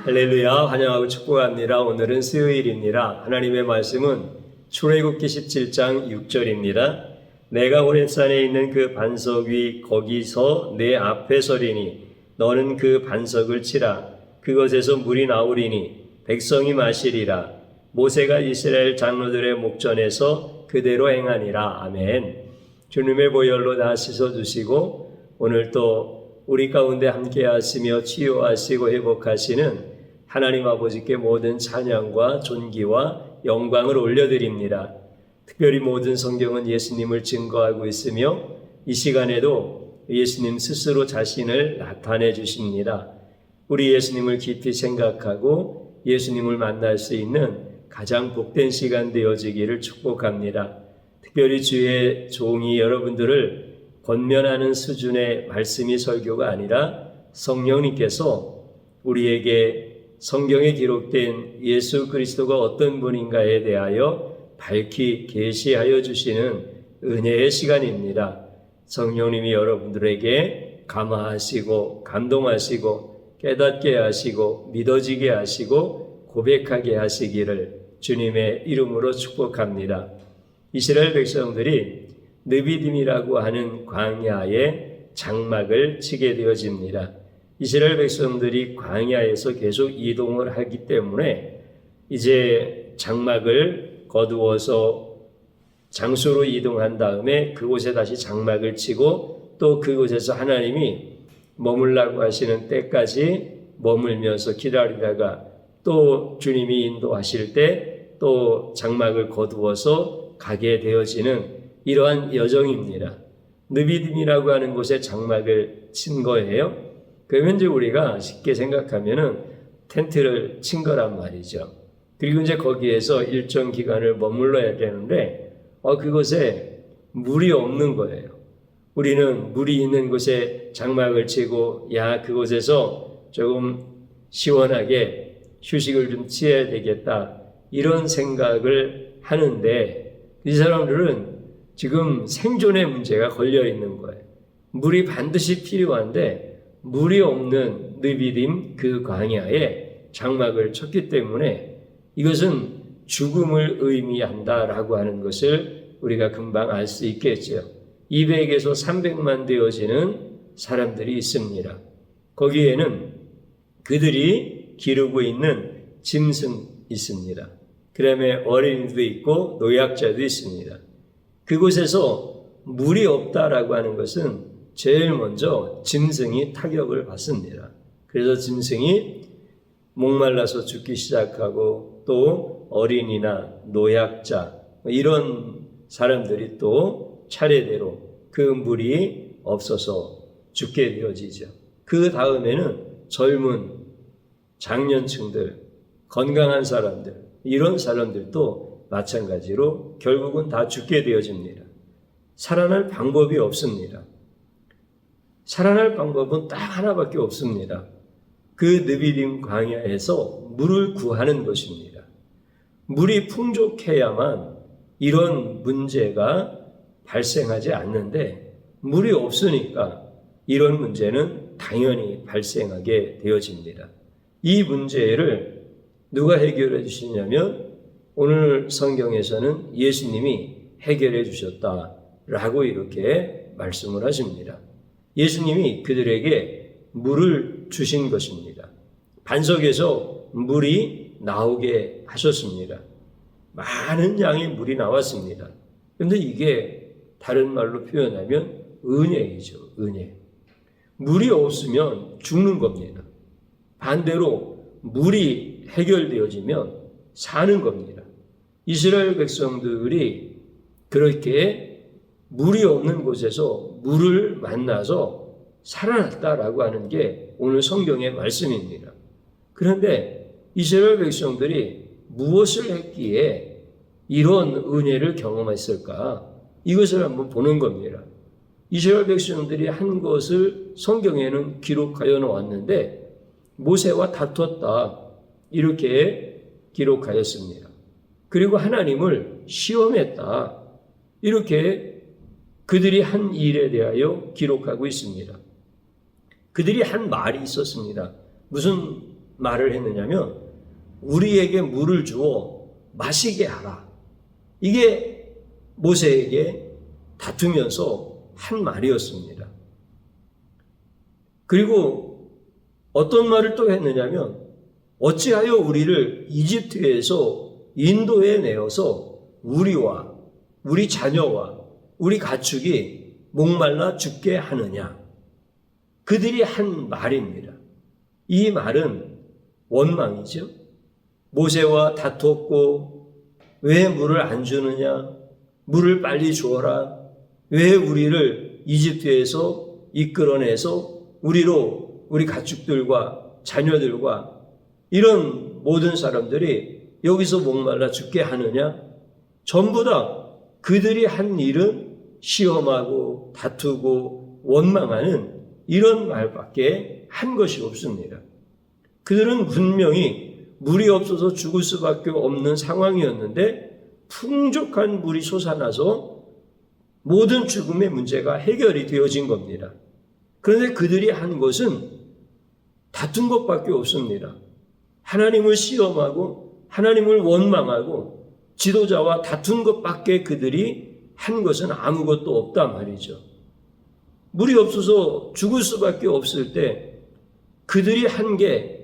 할렐루야, 환영하고 축복합니다. 오늘은 수요일입니다. 하나님의 말씀은 출애굽기 17장 6절입니다. 내가 호렙산에 있는 그 반석 위 거기서 내 앞에 서리니 너는 그 반석을 치라. 그것에서 물이 나오리니 백성이 마시리라. 모세가 이스라엘 장로들의 목전에서 그대로 행하니라. 아멘. 주님의 보혈로 다 씻어주시고 오늘 또 우리 가운데 함께 하시며 치유하시고 회복하시는 하나님 아버지께 모든 찬양과 존귀와 영광을 올려드립니다. 특별히 모든 성경은 예수님을 증거하고 있으며 이 시간에도 예수님 스스로 자신을 나타내 주십니다. 우리 예수님을 깊이 생각하고 예수님을 만날 수 있는 가장 복된 시간 되어지기를 축복합니다. 특별히 주의 종이 여러분들을 권면하는 수준의 말씀이 설교가 아니라 성령님께서 우리에게 성경에 기록된 예수 그리스도가 어떤 분인가에 대하여 밝히 계시하여 주시는 은혜의 시간입니다. 성령님이 여러분들에게 감화하시고 감동하시고 깨닫게 하시고 믿어지게 하시고 고백하게 하시기를 주님의 이름으로 축복합니다. 이스라엘 백성들이 느비딤이라고 하는 광야에 장막을 치게 되어집니다. 이스라엘 백성들이 광야에서 계속 이동을 하기 때문에 이제 장막을 거두어서 장소로 이동한 다음에 그곳에 다시 장막을 치고 또 그곳에서 하나님이 머물라고 하시는 때까지 머물면서 기다리다가 또 주님이 인도하실 때 또 장막을 거두어서 가게 되어지는 이러한 여정입니다. 느비딤이라고 하는 곳에 장막을 친 거예요. 그러면 이제 우리가 쉽게 생각하면은 텐트를 친 거란 말이죠. 그리고 이제 거기에서 일정 기간을 머물러야 되는데 그곳에 물이 없는 거예요. 우리는 물이 있는 곳에 장막을 치고 그곳에서 조금 시원하게 휴식을 좀 취해야 되겠다 이런 생각을 하는데 이 사람들은 지금 생존의 문제가 걸려 있는 거예요. 물이 반드시 필요한데 물이 없는 느비딤 그 광야에 장막을 쳤기 때문에 이것은 죽음을 의미한다라고 하는 것을 우리가 금방 알 수 있겠죠. 200에서 300만 되어지는 사람들이 있습니다. 거기에는 그들이 기르고 있는 짐승 있습니다. 그 다음에 어린이도 있고 노약자도 있습니다. 그곳에서 물이 없다라고 하는 것은 제일 먼저 짐승이 타격을 받습니다. 그래서 짐승이 목말라서 죽기 시작하고 또 어린이나 노약자 이런 사람들이 또 차례대로 그 물이 없어서 죽게 되어지죠. 그 다음에는 젊은 장년층들, 건강한 사람들 이런 사람들도 마찬가지로 결국은 다 죽게 되어집니다. 살아날 방법이 없습니다. 살아날 방법은 딱 하나밖에 없습니다. 그 느비딤 광야에서 물을 구하는 것입니다. 물이 풍족해야만 이런 문제가 발생하지 않는데 물이 없으니까 이런 문제는 당연히 발생하게 되어집니다. 이 문제를 누가 해결해 주시냐면 오늘 성경에서는 예수님이 해결해 주셨다라고 이렇게 말씀을 하십니다. 예수님이 그들에게 물을 주신 것입니다. 반석에서 물이 나오게 하셨습니다. 많은 양의 물이 나왔습니다. 그런데 이게 다른 말로 표현하면 은혜이죠. 은혜. 물이 없으면 죽는 겁니다. 반대로 물이 해결되어지면 사는 겁니다. 이스라엘 백성들이 그렇게 물이 없는 곳에서 물을 만나서 살아났다라고 하는 게 오늘 성경의 말씀입니다. 그런데 이스라엘 백성들이 무엇을 했기에 이런 은혜를 경험했을까? 이것을 한번 보는 겁니다. 이스라엘 백성들이 한 것을 성경에는 기록하여 놓았는데 모세와 다퉜다 이렇게 기록하였습니다. 그리고 하나님을 시험했다 이렇게 그들이 한 일에 대하여 기록하고 있습니다. 그들이 한 말이 있었습니다. 무슨 말을 했느냐면 우리에게 물을 주어 마시게 하라. 이게 모세에게 다투면서 한 말이었습니다. 그리고 어떤 말을 또 했느냐면 어찌하여 우리를 이집트에서 인도해 내어서 우리와 우리 자녀와 우리 가축이 목말라 죽게 하느냐. 그들이 한 말입니다. 이 말은 원망이죠. 모세와 다퉜고 왜 물을 안 주느냐. 물을 빨리 주어라. 왜 우리를 이집트에서 이끌어내서 우리 가축들과 자녀들과 이런 모든 사람들이 여기서 목말라 죽게 하느냐? 전부 다 그들이 한 일은 시험하고 다투고 원망하는 이런 말밖에 한 것이 없습니다. 그들은 분명히 물이 없어서 죽을 수밖에 없는 상황이었는데 풍족한 물이 솟아나서 모든 죽음의 문제가 해결이 되어진 겁니다. 그런데 그들이 한 것은 다툰 것밖에 없습니다. 하나님을 시험하고 하나님을 원망하고 지도자와 다툰 것밖에 그들이 한 것은 아무것도 없단 말이죠. 물이 없어서 죽을 수밖에 없을 때 그들이 한 게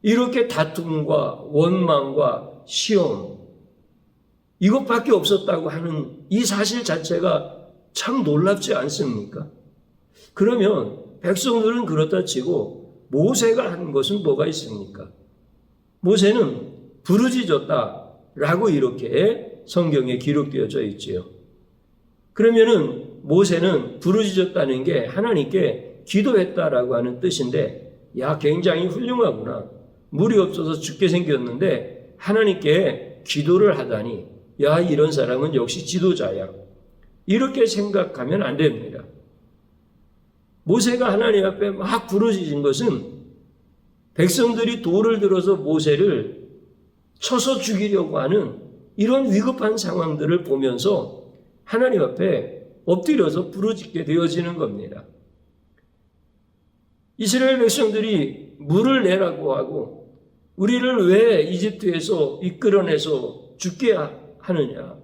이렇게 다툼과 원망과 시험 이것밖에 없었다고 하는 이 사실 자체가 참 놀랍지 않습니까? 그러면 백성들은 그렇다 치고 모세가 한 것은 뭐가 있습니까? 모세는 부르짖었다라고 이렇게 성경에 기록되어져 있지요. 그러면은 모세는 부르짖었다는 게 하나님께 기도했다라고 하는 뜻인데, 야, 굉장히 훌륭하구나. 물이 없어서 죽게 생겼는데 하나님께 기도를 하다니, 야, 이런 사람은 역시 지도자야. 이렇게 생각하면 안 됩니다. 모세가 하나님 앞에 막 부르짖은 것은 백성들이 돌을 들어서 모세를 쳐서 죽이려고 하는 이런 위급한 상황들을 보면서 하나님 앞에 엎드려서 부르짖게 되어지는 겁니다. 이스라엘 백성들이 물을 내라고 하고 우리를 왜 이집트에서 이끌어내서 죽게 하느냐.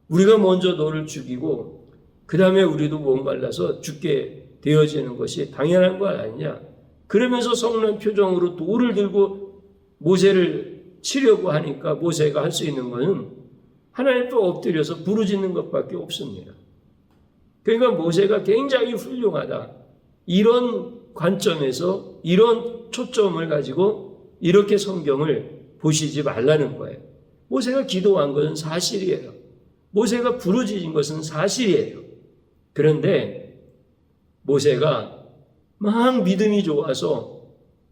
우리가 먼저 너를 죽이고 그 다음에 우리도 목말라서 죽게 되어지는 것이 당연한 거 아니냐. 그러면서 성난 표정으로 돌을 들고 모세를 치려고 하니까 모세가 할 수 있는 것은 하나님 앞에 엎드려서 부르짖는 것밖에 없습니다. 그러니까 모세가 굉장히 훌륭하다. 이런 관점에서 이런 초점을 가지고 이렇게 성경을 보시지 말라는 거예요. 모세가 기도한 것은 사실이에요. 모세가 부르짖은 것은 사실이에요. 그런데 모세가 막 믿음이 좋아서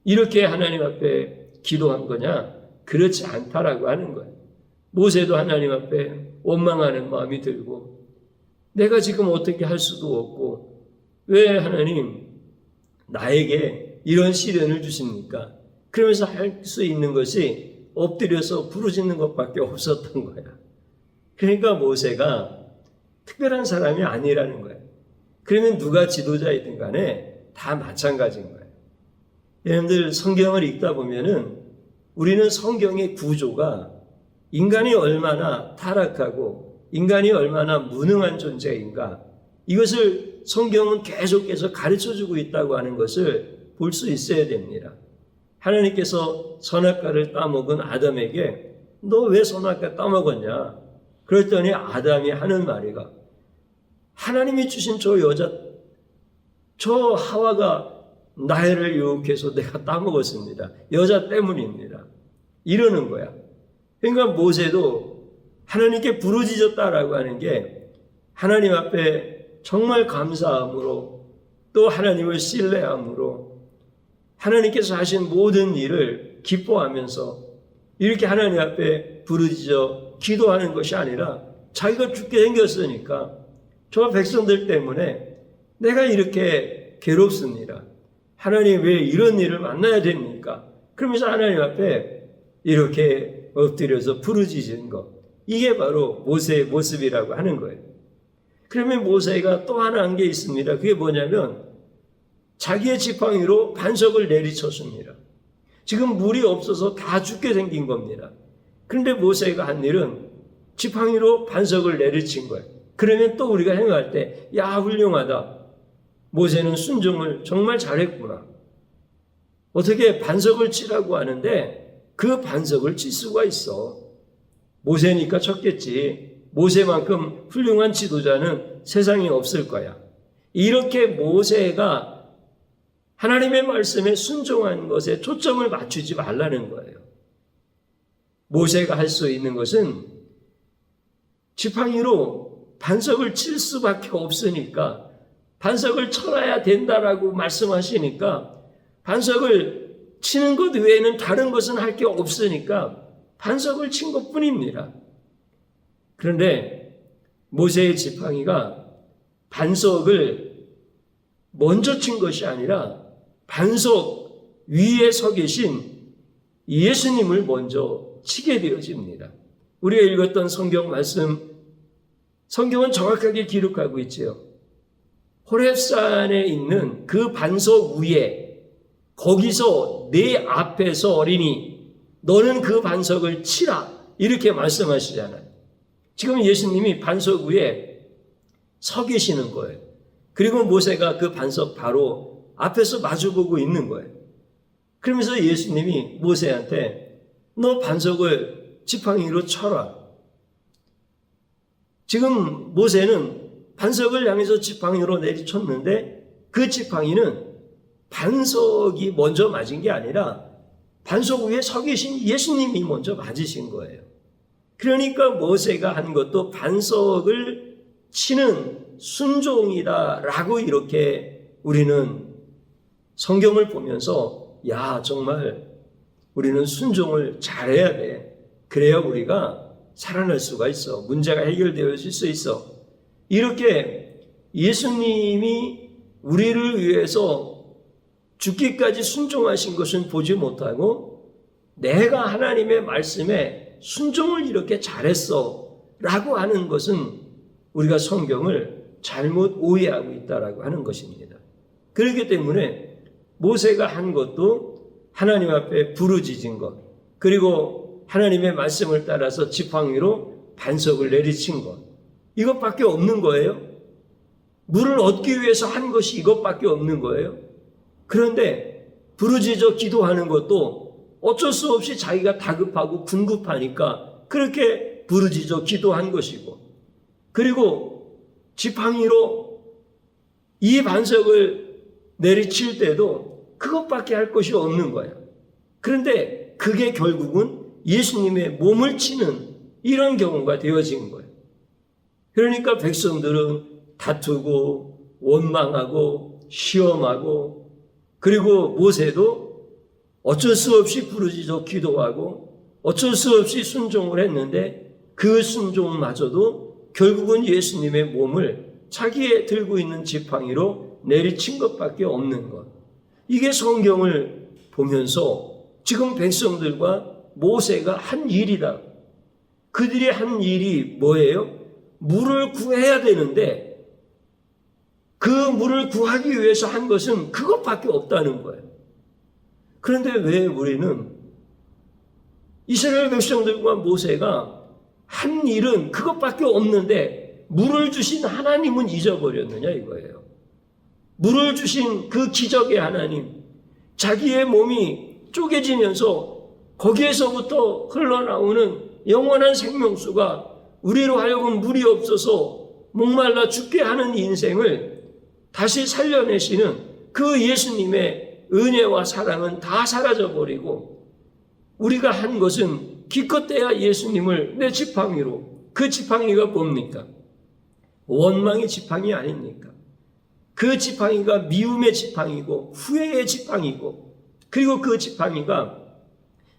이렇게 하나님 앞에 기도한 거냐? 그렇지 않다라고 하는 거예요. 모세도 하나님 앞에 원망하는 마음이 들고 내가 지금 어떻게 할 수도 없고 왜 하나님 나에게 이런 시련을 주십니까? 그러면서 할 수 있는 것이 엎드려서 부르짖는 것밖에 없었던 거야. 그러니까 모세가 특별한 사람이 아니라는 거예요. 그러면 누가 지도자이든 간에 다 마찬가지인 거예요. 여러분들 성경을 읽다 보면은 우리는 성경의 구조가 인간이 얼마나 타락하고 인간이 얼마나 무능한 존재인가, 이것을 성경은 계속해서 가르쳐주고 있다고 하는 것을 볼 수 있어야 됩니다. 하나님께서 선악과를 따먹은 아담에게 너 왜 선악과 따먹었냐? 그랬더니 아담이 하는 말이가 하나님이 주신 저 여자, 저 하와가 나를 유혹해서 내가 따먹었습니다. 여자 때문입니다. 이러는 거야. 그러니까 모세도 하나님께 부르짖었다라고 하는 게 하나님 앞에 정말 감사함으로 또 하나님을 신뢰함으로 하나님께서 하신 모든 일을 기뻐하면서 이렇게 하나님 앞에 부르짖어 기도하는 것이 아니라 자기가 죽게 생겼으니까 저 백성들 때문에 내가 이렇게 괴롭습니다. 하나님 왜 이런 일을 만나야 됩니까? 그러면서 하나님 앞에 이렇게 엎드려서 부르짖은 것, 이게 바로 모세의 모습이라고 하는 거예요. 그러면 모세가 또 하나 한 게 있습니다. 그게 뭐냐면 자기의 지팡이로 반석을 내리쳤습니다. 지금 물이 없어서 다 죽게 생긴 겁니다. 그런데 모세가 한 일은 지팡이로 반석을 내리친 거예요. 그러면 또 우리가 생각할 때, 야, 훌륭하다. 모세는 순종을 정말 잘했구나. 어떻게 반석을 치라고 하는데 그 반석을 칠 수가 있어. 모세니까 쳤겠지. 모세만큼 훌륭한 지도자는 세상에 없을 거야. 이렇게 모세가 하나님의 말씀에 순종한 것에 초점을 맞추지 말라는 거예요. 모세가 할 수 있는 것은 지팡이로 반석을 칠 수밖에 없으니까 반석을 쳐놔야 된다라고 말씀하시니까 반석을 치는 것 외에는 다른 것은 할 게 없으니까 반석을 친 것뿐입니다. 그런데 모세의 지팡이가 반석을 먼저 친 것이 아니라 반석 위에 서 계신 예수님을 먼저 치게 되어집니다. 우리가 읽었던 성경 말씀, 성경은 정확하게 기록하고 있지요. 호렙산에 있는 그 반석 위에 거기서 내 앞에서 어린이 너는 그 반석을 치라 이렇게 말씀하시잖아요. 지금 예수님이 반석 위에 서 계시는 거예요. 그리고 모세가 그 반석 바로 앞에서 마주보고 있는 거예요. 그러면서 예수님이 모세한테 너 반석을 지팡이로 쳐라. 지금 모세는 반석을 향해서 지팡이로 내리쳤는데 그 지팡이는 반석이 먼저 맞은 게 아니라 반석 위에 서 계신 예수님이 먼저 맞으신 거예요. 그러니까 모세가 한 것도 반석을 치는 순종이다라고 이렇게 우리는 성경을 보면서 야, 정말 우리는 순종을 잘해야 돼. 그래야 우리가 살아날 수가 있어. 문제가 해결되어질 수 있어. 이렇게 예수님이 우리를 위해서 죽기까지 순종하신 것은 보지 못하고 내가 하나님의 말씀에 순종을 이렇게 잘했어 라고 하는 것은 우리가 성경을 잘못 오해하고 있다라고 하는 것입니다. 그렇기 때문에 모세가 한 것도 하나님 앞에 부르짖은 것, 그리고 하나님의 말씀을 따라서 지팡이로 반석을 내리친 것, 이것밖에 없는 거예요. 물을 얻기 위해서 한 것이 이것밖에 없는 거예요. 그런데 부르짖어 기도하는 것도 어쩔 수 없이 자기가 다급하고 궁급하니까 그렇게 부르짖어 기도한 것이고, 그리고 지팡이로 이 반석을 내리칠 때도 그것밖에 할 것이 없는 거예요. 그런데 그게 결국은 예수님의 몸을 치는 이런 경우가 되어진 거예요. 그러니까 백성들은 다투고 원망하고 시험하고, 그리고 모세도 어쩔 수 없이 부르짖어 기도하고 어쩔 수 없이 순종을 했는데 그 순종마저도 결국은 예수님의 몸을 자기의 들고 있는 지팡이로 내리친 것밖에 없는 것. 이게 성경을 보면서 지금 백성들과 모세가 한 일이다. 그들이 한 일이 뭐예요? 물을 구해야 되는데 그 물을 구하기 위해서 한 것은 그것밖에 없다는 거예요. 그런데 왜 우리는 이스라엘 백성들과 모세가 한 일은 그것밖에 없는데 물을 주신 하나님은 잊어버렸느냐 이거예요. 물을 주신 그 기적의 하나님, 자기의 몸이 쪼개지면서 거기에서부터 흘러나오는 영원한 생명수가 우리로 하여금 물이 없어서 목말라 죽게 하는 인생을 다시 살려내시는 그 예수님의 은혜와 사랑은 다 사라져버리고 우리가 한 것은 기껏해야 예수님을 내 지팡이로, 그 지팡이가 뭡니까? 원망의 지팡이 아닙니까? 그 지팡이가 미움의 지팡이고 후회의 지팡이고, 그리고 그 지팡이가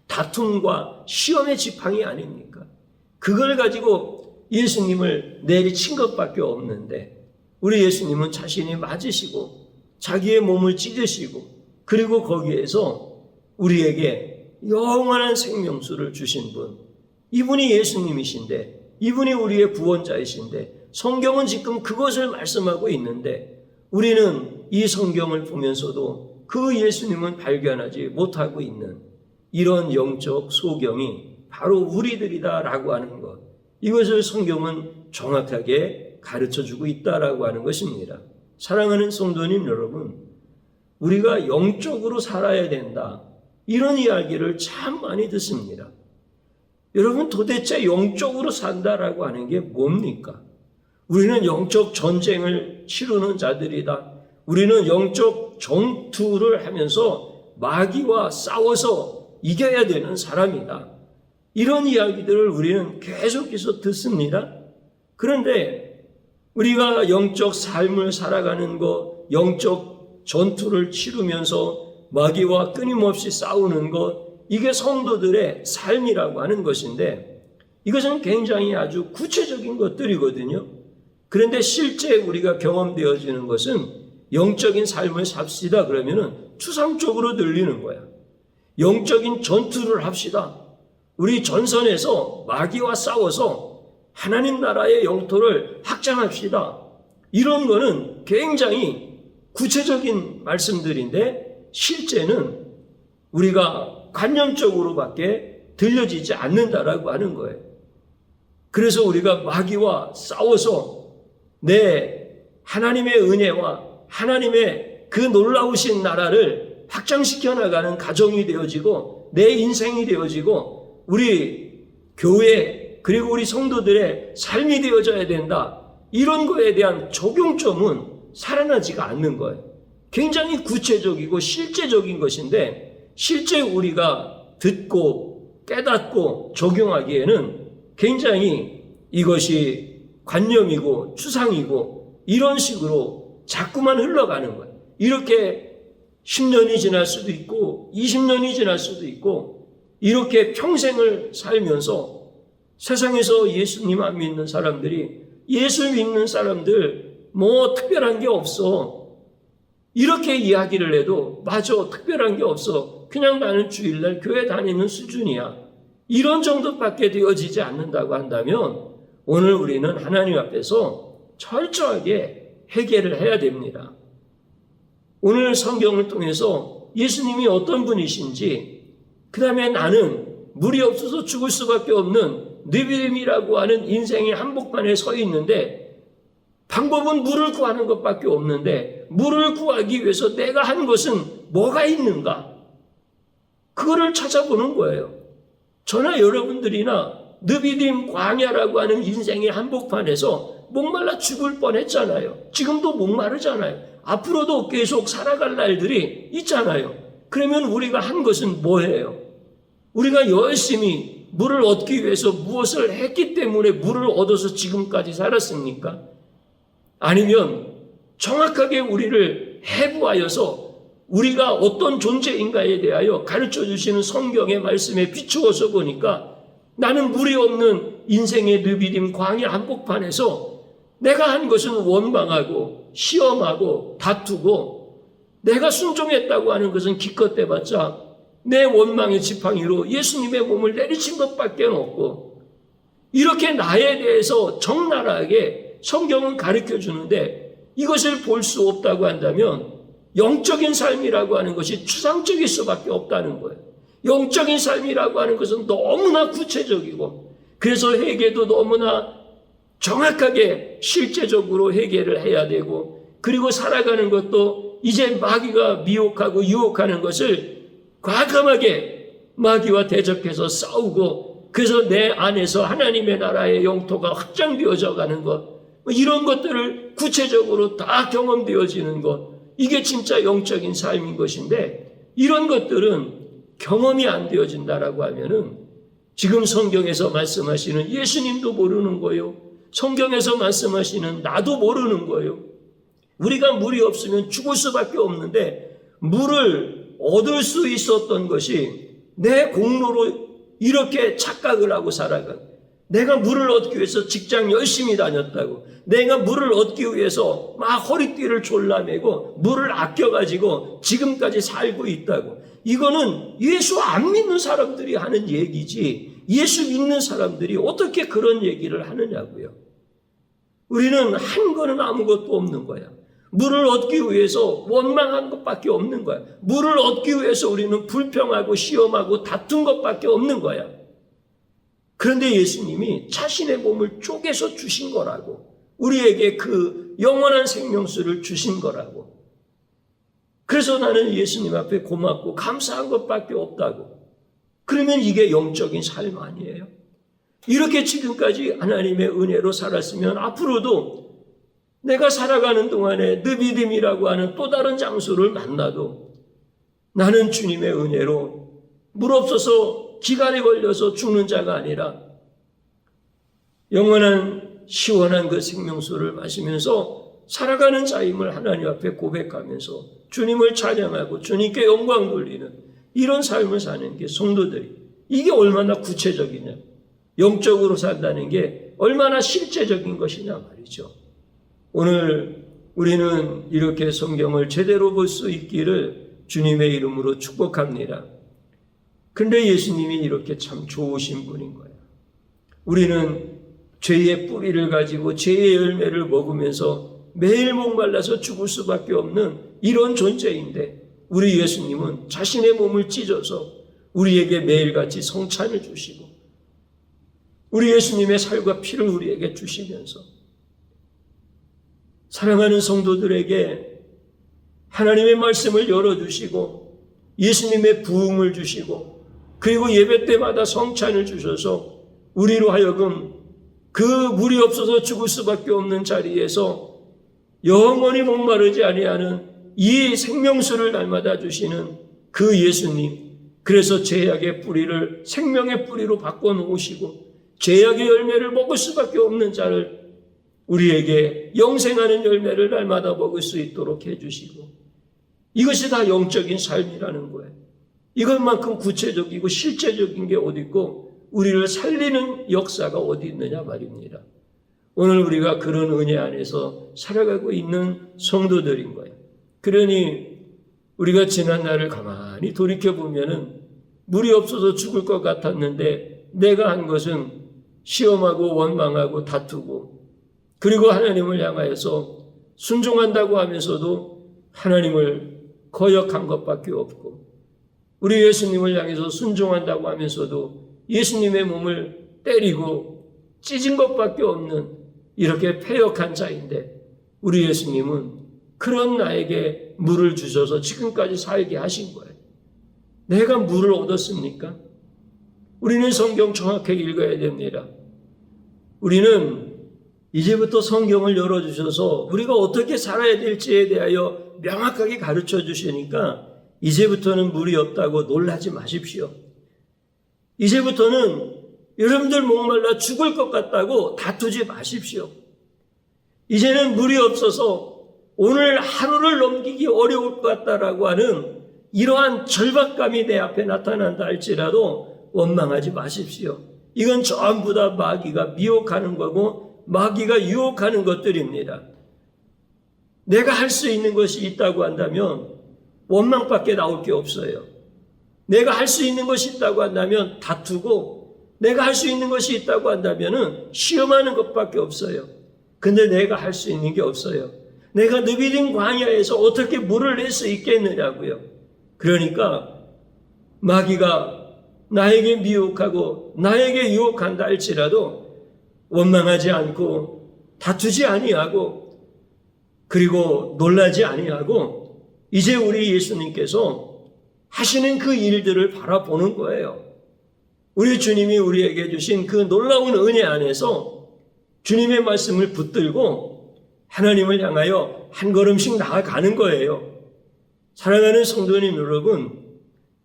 다툼과 시험의 지팡이 아닙니까? 그걸 가지고 예수님을 내리친 것밖에 없는데 우리 예수님은 자신이 맞으시고 자기의 몸을 찢으시고 그리고 거기에서 우리에게 영원한 생명수를 주신 분, 이분이 예수님이신데, 이분이 우리의 구원자이신데 성경은 지금 그것을 말씀하고 있는데 우리는 이 성경을 보면서도 그 예수님은 발견하지 못하고 있는, 이런 영적 소경이 바로 우리들이다라고 하는 것. 이것을 성경은 정확하게 가르쳐주고 있다라고 하는 것입니다. 사랑하는 성도님 여러분, 우리가 영적으로 살아야 된다. 이런 이야기를 참 많이 듣습니다. 여러분, 도대체 영적으로 산다라고 하는 게 뭡니까? 우리는 영적 전쟁을 치르는 자들이다. 우리는 영적 전투를 하면서 마귀와 싸워서 이겨야 되는 사람이다. 이런 이야기들을 우리는 계속해서 듣습니다. 그런데 우리가 영적 삶을 살아가는 것, 영적 전투를 치르면서 마귀와 끊임없이 싸우는 것, 이게 성도들의 삶이라고 하는 것인데 이것은 굉장히 아주 구체적인 것들이거든요. 그런데 실제 우리가 경험되어지는 것은 영적인 삶을 삽시다 그러면은 추상적으로 들리는 거야. 영적인 전투를 합시다. 우리 전선에서 마귀와 싸워서 하나님 나라의 영토를 확장합시다. 이런 거는 굉장히 구체적인 말씀들인데 실제는 우리가 관념적으로밖에 들려지지 않는다라고 하는 거예요. 그래서 우리가 마귀와 싸워서 내 하나님의 은혜와 하나님의 그 놀라우신 나라를 확장시켜 나가는 가정이 되어지고 내 인생이 되어지고 우리 교회 그리고 우리 성도들의 삶이 되어져야 된다. 이런 거에 대한 적용점은 살아나지가 않는 거예요. 굉장히 구체적이고 실제적인 것인데 실제 우리가 듣고 깨닫고 적용하기에는 굉장히 이것이 관념이고 추상이고 이런 식으로 자꾸만 흘러가는 거예요. 이렇게 10년이 지날 수도 있고 20년이 지날 수도 있고 이렇게 평생을 살면서 세상에서 예수님 안 믿는 사람들이 예수 믿는 사람들 뭐 특별한 게 없어. 이렇게 이야기를 해도 맞아, 특별한 게 없어. 그냥 나는 주일날 교회 다니는 수준이야. 이런 정도밖에 되어지지 않는다고 한다면 오늘 우리는 하나님 앞에서 철저하게 해결을 해야 됩니다. 오늘 성경을 통해서 예수님이 어떤 분이신지, 그 다음에 나는 물이 없어서 죽을 수밖에 없는 느비딤이라고 하는 인생의 한복판에 서 있는데 방법은 물을 구하는 것밖에 없는데 물을 구하기 위해서 내가 한 것은 뭐가 있는가? 그거를 찾아보는 거예요. 저나 여러분들이나 느비딤 광야라고 하는 인생의 한복판에서 목말라 죽을 뻔했잖아요. 지금도 목마르잖아요. 앞으로도 계속 살아갈 날들이 있잖아요. 그러면 우리가 한 것은 뭐예요? 우리가 열심히 물을 얻기 위해서 무엇을 했기 때문에 물을 얻어서 지금까지 살았습니까? 아니면 정확하게 우리를 해부하여서 우리가 어떤 존재인가에 대하여 가르쳐 주시는 성경의 말씀에 비추어서 보니까 나는 물이 없는 인생의 느비딤 광야 한복판에서 내가 한 것은 원망하고 시험하고 다투고 내가 순종했다고 하는 것은 기껏 대봤자 내 원망의 지팡이로 예수님의 몸을 내리친 것밖에 없고 이렇게 나에 대해서 적나라하게 성경은 가르쳐 주는데 이것을 볼 수 없다고 한다면 영적인 삶이라고 하는 것이 추상적일 수밖에 없다는 거예요. 영적인 삶이라고 하는 것은 너무나 구체적이고 그래서 회개도 너무나 정확하게 실제적으로 회개를 해야 되고 그리고 살아가는 것도 이제 마귀가 미혹하고 유혹하는 것을 과감하게 마귀와 대적해서 싸우고 그래서 내 안에서 하나님의 나라의 영토가 확장되어져 가는 것 이런 것들을 구체적으로 다 경험되어지는 것 이게 진짜 영적인 삶인 것인데 이런 것들은 경험이 안 되어진다라고 하면은 지금 성경에서 말씀하시는 예수님도 모르는 거예요. 성경에서 말씀하시는 나도 모르는 거예요. 우리가 물이 없으면 죽을 수밖에 없는데 물을 얻을 수 있었던 것이 내 공로로 이렇게 착각을 하고 살아간 내가 물을 얻기 위해서 직장 열심히 다녔다고 내가 물을 얻기 위해서 막 허리띠를 졸라매고 물을 아껴가지고 지금까지 살고 있다고 이거는 예수 안 믿는 사람들이 하는 얘기지 예수 믿는 사람들이 어떻게 그런 얘기를 하느냐고요. 우리는 한 거는 아무것도 없는 거야. 물을 얻기 위해서 원망한 것밖에 없는 거야. 물을 얻기 위해서 우리는 불평하고 시험하고 다툰 것밖에 없는 거야. 그런데 예수님이 자신의 몸을 쪼개서 주신 거라고. 우리에게 그 영원한 생명수를 주신 거라고. 그래서 나는 예수님 앞에 고맙고 감사한 것밖에 없다고. 그러면 이게 영적인 삶 아니에요? 이렇게 지금까지 하나님의 은혜로 살았으면 앞으로도 내가 살아가는 동안에 느비딤이라고 하는 또 다른 장소를 만나도 나는 주님의 은혜로 물 없어서 기간에 걸려서 죽는 자가 아니라 영원한 시원한 그 생명수를 마시면서 살아가는 자임을 하나님 앞에 고백하면서 주님을 찬양하고 주님께 영광 돌리는 이런 삶을 사는 게 성도들이, 이게 얼마나 구체적이냐, 영적으로 산다는 게 얼마나 실제적인 것이냐 말이죠. 오늘 우리는 이렇게 성경을 제대로 볼 수 있기를 주님의 이름으로 축복합니다. 근데 예수님이 이렇게 참 좋으신 분인 거예요. 우리는 죄의 뿌리를 가지고 죄의 열매를 먹으면서 매일 목말라서 죽을 수밖에 없는 이런 존재인데, 우리 예수님은 자신의 몸을 찢어서 우리에게 매일같이 성찬을 주시고 우리 예수님의 살과 피를 우리에게 주시면서 사랑하는 성도들에게 하나님의 말씀을 열어주시고 예수님의 부흥을 주시고 그리고 예배 때마다 성찬을 주셔서 우리로 하여금 그 물이 없어서 죽을 수밖에 없는 자리에서 영원히 목마르지 아니하는 이 생명수를 날마다 주시는 그 예수님, 그래서 죄악의 뿌리를 생명의 뿌리로 바꿔놓으시고 죄악의 열매를 먹을 수밖에 없는 자를 우리에게 영생하는 열매를 날마다 먹을 수 있도록 해주시고, 이것이 다 영적인 삶이라는 거예요. 이것만큼 구체적이고 실제적인 게 어디 있고 우리를 살리는 역사가 어디 있느냐 말입니다. 오늘 우리가 그런 은혜 안에서 살아가고 있는 성도들인 거예요. 그러니 우리가 지난 날을 가만히 돌이켜보면은 물이 없어서 죽을 것 같았는데 내가 한 것은 시험하고 원망하고 다투고 그리고 하나님을 향하여서 순종한다고 하면서도 하나님을 거역한 것밖에 없고, 우리 예수님을 향해서 순종한다고 하면서도 예수님의 몸을 때리고 찢은 것밖에 없는 이렇게 패역한 자인데, 우리 예수님은 그런 나에게 물을 주셔서 지금까지 살게 하신 거예요. 내가 물을 얻었습니까? 우리는 성경 정확하게 읽어야 됩니다. 우리는 이제부터 성경을 열어주셔서 우리가 어떻게 살아야 될지에 대하여 명확하게 가르쳐 주시니까 이제부터는 물이 없다고 놀라지 마십시오. 이제부터는 여러분들 목말라 죽을 것 같다고 다투지 마십시오. 이제는 물이 없어서 오늘 하루를 넘기기 어려울 것 같다라고 하는 이러한 절박감이 내 앞에 나타난다 할지라도 원망하지 마십시오. 이건 전부 다 마귀가 미혹하는 거고 마귀가 유혹하는 것들입니다. 내가 할 수 있는 것이 있다고 한다면 원망밖에 나올 게 없어요. 내가 할 수 있는 것이 있다고 한다면 다투고, 내가 할 수 있는 것이 있다고 한다면 시험하는 것밖에 없어요. 근데 내가 할 수 있는 게 없어요. 내가 느비딘 광야에서 어떻게 물을 낼 수 있겠느냐고요. 그러니까 마귀가 나에게 미혹하고 나에게 유혹한다 할지라도 원망하지 않고 다투지 아니하고 그리고 놀라지 아니하고 이제 우리 예수님께서 하시는 그 일들을 바라보는 거예요. 우리 주님이 우리에게 주신 그 놀라운 은혜 안에서 주님의 말씀을 붙들고 하나님을 향하여 한 걸음씩 나아가는 거예요. 사랑하는 성도님 여러분,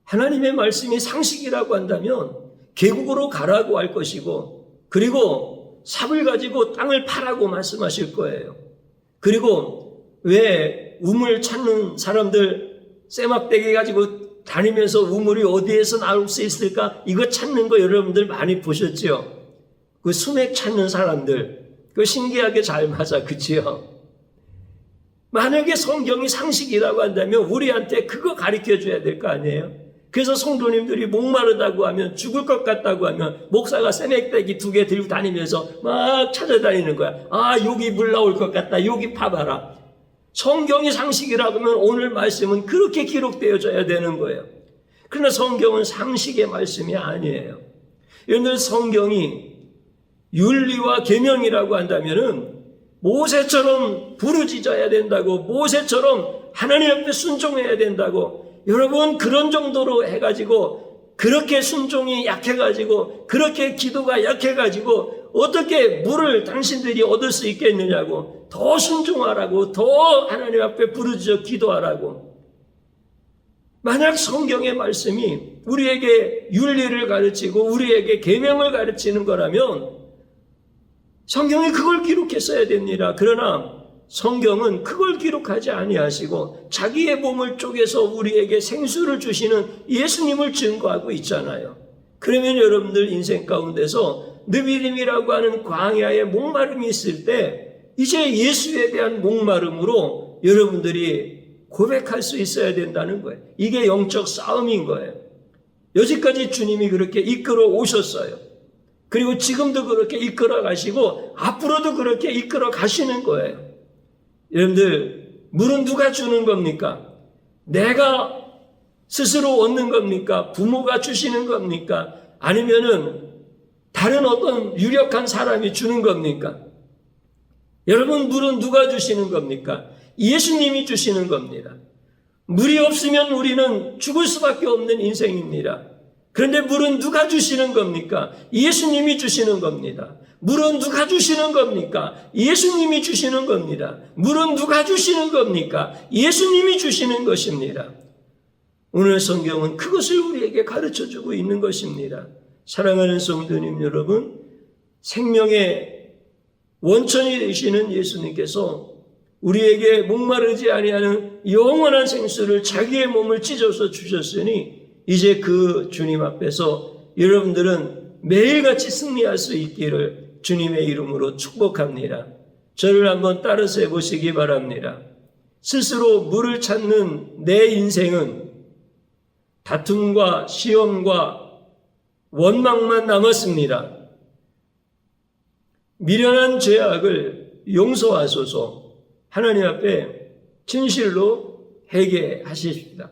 하나님의 말씀이 상식이라고 한다면 계곡으로 가라고 할 것이고, 그리고 삽을 가지고 땅을 파라고 말씀하실 거예요. 그리고 왜 우물 찾는 사람들 쇠막대기 가지고 다니면서 우물이 어디에서 나올 수 있을까? 이거 찾는 거 여러분들 많이 보셨죠? 그 수맥 찾는 사람들, 그 신기하게 잘 맞아, 그치요? 만약에 성경이 상식이라고 한다면 우리한테 그거 가르쳐 줘야 될 거 아니에요? 그래서 성도님들이 목마르다고 하면, 죽을 것 같다고 하면 목사가 쇠맥대기 2개 들고 다니면서 막 찾아다니는 거야. 아, 여기 물 나올 것 같다. 여기 파봐라. 성경이 상식이라고 하면 오늘 말씀은 그렇게 기록되어져야 되는 거예요. 그러나 성경은 상식의 말씀이 아니에요. 여러분들, 성경이 윤리와 계명이라고 한다면은 모세처럼 부르짖어야 된다고, 모세처럼 하나님 앞에 순종해야 된다고, 여러분 그런 정도로 해가지고, 그렇게 순종이 약해가지고, 그렇게 기도가 약해가지고 어떻게 물을 당신들이 얻을 수 있겠느냐고, 더 순종하라고, 더 하나님 앞에 부르짖어 기도하라고. 만약 성경의 말씀이 우리에게 윤리를 가르치고 우리에게 계명을 가르치는 거라면 성경이 그걸 기록했어야 됩니다. 그러나 성경은 그걸 기록하지 아니하시고 자기의 몸을 쪼개서 우리에게 생수를 주시는 예수님을 증거하고 있잖아요. 그러면 여러분들 인생 가운데서 느비림이라고 하는 광야의 목마름이 있을 때 이제 예수에 대한 목마름으로 여러분들이 고백할 수 있어야 된다는 거예요. 이게 영적 싸움인 거예요. 여지까지 주님이 그렇게 이끌어 오셨어요. 그리고 지금도 그렇게 이끌어 가시고 앞으로도 그렇게 이끌어 가시는 거예요. 여러분들, 물은 누가 주는 겁니까? 내가 스스로 얻는 겁니까? 부모가 주시는 겁니까? 아니면은 다른 어떤 유력한 사람이 주는 겁니까? 여러분, 물은 누가 주시는 겁니까? 예수님이 주시는 겁니다. 물이 없으면 우리는 죽을 수밖에 없는 인생입니다. 그런데 물은 누가 주시는 겁니까? 예수님이 주시는 겁니다. 물은 누가 주시는 겁니까? 예수님이 주시는 겁니다. 물은 누가 주시는 겁니까? 예수님이 주시는 것입니다. 오늘 성경은 그것을 우리에게 가르쳐주고 있는 것입니다. 사랑하는 성도님 여러분, 생명의 원천이 되시는 예수님께서 우리에게 목마르지 아니하는 영원한 생수를 자기의 몸을 찢어서 주셨으니 이제 그 주님 앞에서 여러분들은 매일같이 승리할 수 있기를 주님의 이름으로 축복합니다. 저를 한번 따라서 해보시기 바랍니다. 스스로 물을 찾는 내 인생은 다툼과 시험과 원망만 남았습니다. 미련한 죄악을 용서하소서. 하나님 앞에 진실로 회개하십시다.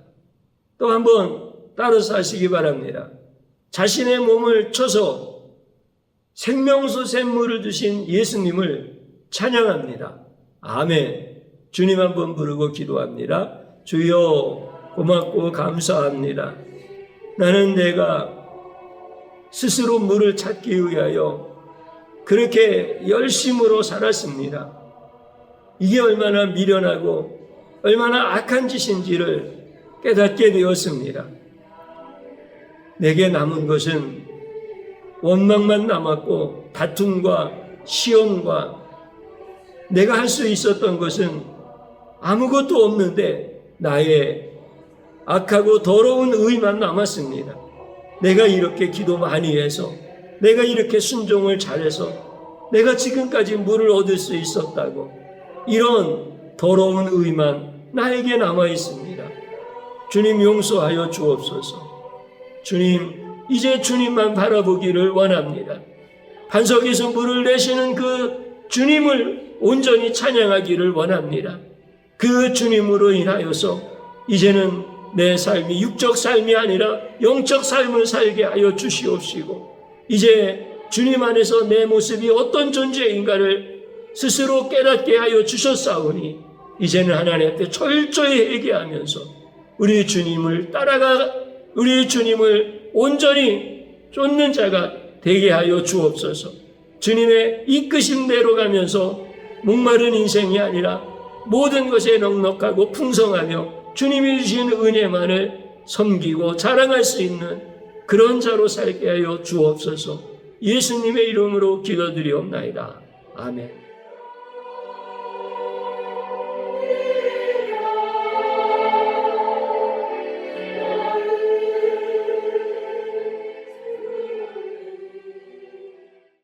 또 한번 따라서 하시기 바랍니다. 자신의 몸을 쳐서 생명수 샘물을 주신 예수님을 찬양합니다. 아멘. 주님 한번 부르고 기도합니다. 주여, 고맙고 감사합니다. 나는 내가 스스로 물을 찾기 위하여 그렇게 열심으로 살았습니다. 이게 얼마나 미련하고 얼마나 악한 짓인지를 깨닫게 되었습니다. 내게 남은 것은 원망만 남았고 다툼과 시험과 내가 할 수 있었던 것은 아무것도 없는데 나의 악하고 더러운 의만 남았습니다. 내가 이렇게 기도 많이 해서, 내가 이렇게 순종을 잘해서 내가 지금까지 물을 얻을 수 있었다고, 이런 더러운 의만 나에게 남아 있습니다. 주님 용서하여 주옵소서. 주님, 이제 주님만 바라보기를 원합니다. 반석에서 물을 내시는 그 주님을 온전히 찬양하기를 원합니다. 그 주님으로 인하여서 이제는 내 삶이 육적 삶이 아니라 영적 삶을 살게 하여 주시옵시고, 이제 주님 안에서 내 모습이 어떤 존재인가를 스스로 깨닫게 하여 주셨사오니 이제는 하나님 앞에 철저히 회개하면서 우리 주님을 따라가 우리 주님을 온전히 쫓는 자가 되게 하여 주옵소서. 주님의 이끄심대로 가면서 목마른 인생이 아니라 모든 것에 넉넉하고 풍성하며 주님이 주신 은혜만을 섬기고 자랑할 수 있는 그런 자로 살게 하여 주옵소서. 예수님의 이름으로 기도드리옵나이다. 아멘.